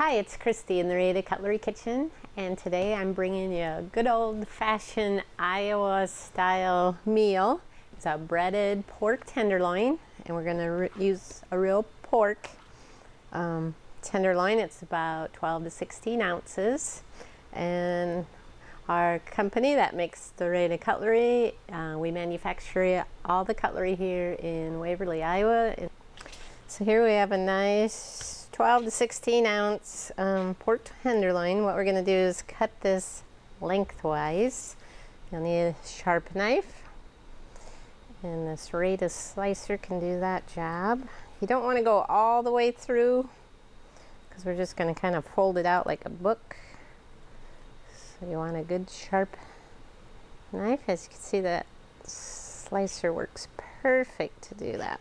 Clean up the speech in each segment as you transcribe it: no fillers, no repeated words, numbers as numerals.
Hi, it's Kristy in the Rada Cutlery kitchen, and today I'm bringing you a good old-fashioned Iowa style meal. It's a breaded pork tenderloin, and we're going to use a real pork tenderloin. It's about 12 to 16 ounces, and our company that makes the Rada Cutlery, we manufacture all the cutlery here in Waverly, Iowa. So here we have a nice 12 to 16 ounce pork tenderloin. What we're going to do is cut this lengthwise. You'll need a sharp knife, and this Rada slicer can do that job. You don't want to go all the way through because we're just going to kind of fold it out like a book. So you want a good sharp knife. As you can see, that slicer works perfect to do that.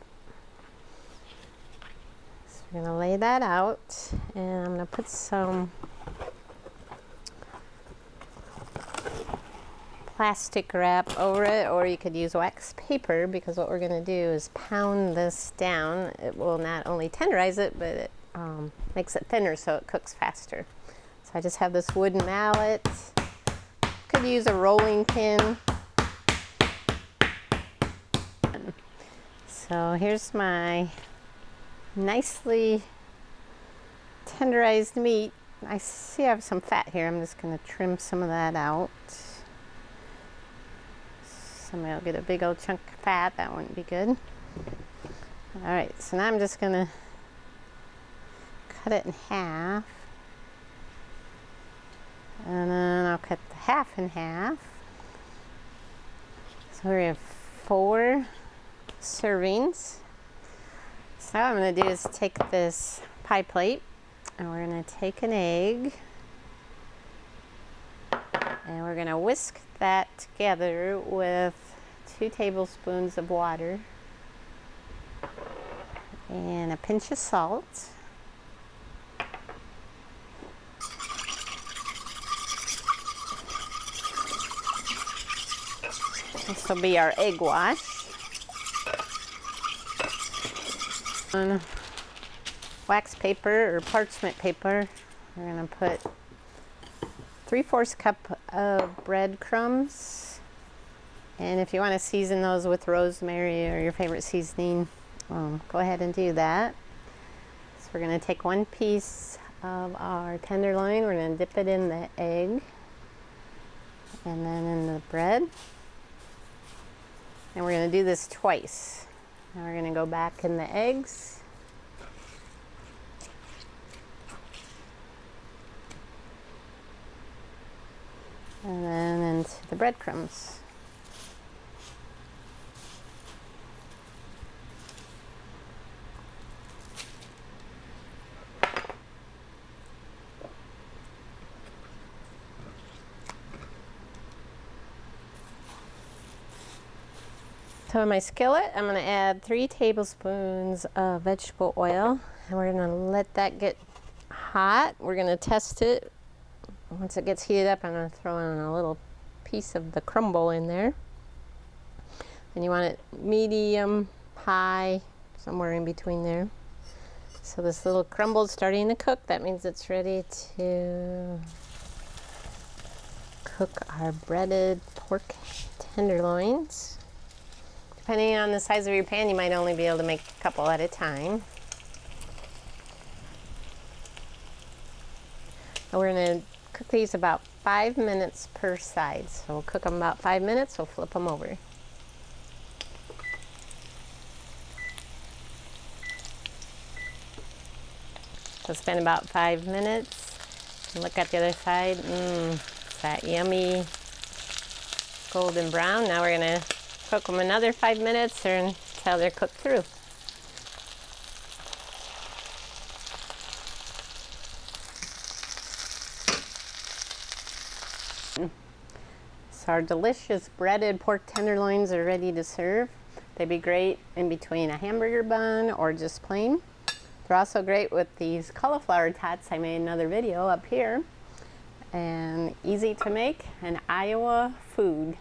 We're going to lay that out, and I'm going to put some plastic wrap over it, or you could use wax paper, because what we're going to do is pound this down. It will not only tenderize it, but it makes it thinner so it cooks faster. So I just have this wooden mallet. Could use a rolling pin. So here's my nicely tenderized meat. I see I have some fat here. I'm just going to trim some of that out. Somebody will get a big old chunk of fat. That wouldn't be good. Alright, so now I'm just going to cut it in half. And then I'll cut the half in half. So we have 4 servings. So what I'm going to do is take this pie plate, and we're going to take an egg, and we're going to whisk that together with 2 tablespoons of water and a pinch of salt. This will be our egg wash. On wax paper or parchment paper, we're going to put 3/4 cup of breadcrumbs, and if you want to season those with rosemary or your favorite seasoning, go ahead and do that. So we're going to take 1 piece of our tenderloin, we're going to dip it in the egg and then in the bread, and we're going to do this twice. Now we're going to go back in the eggs. And then into the breadcrumbs. So in my skillet, I'm going to add 3 tablespoons of vegetable oil, and we're going to let that get hot. We're going to test it. Once it gets heated up, I'm going to throw in a little piece of the crumble in there. And you want it medium, high, somewhere in between there. So this little crumble is starting to cook. That means it's ready to cook our breaded pork tenderloins. Depending on the size of your pan, you might only be able to make a couple at a time. And we're going to cook these about 5 minutes per side. So we'll cook them about 5 minutes, we'll flip them over. So spend about 5 minutes. And look at the other side. It's that yummy golden brown. Now we're going to cook them another 5 minutes or until they're cooked through. So our delicious breaded pork tenderloins are ready to serve. They'd be great in between a hamburger bun or just plain. They're also great with these cauliflower tots. I made another video up here. And easy to make, an Iowa food.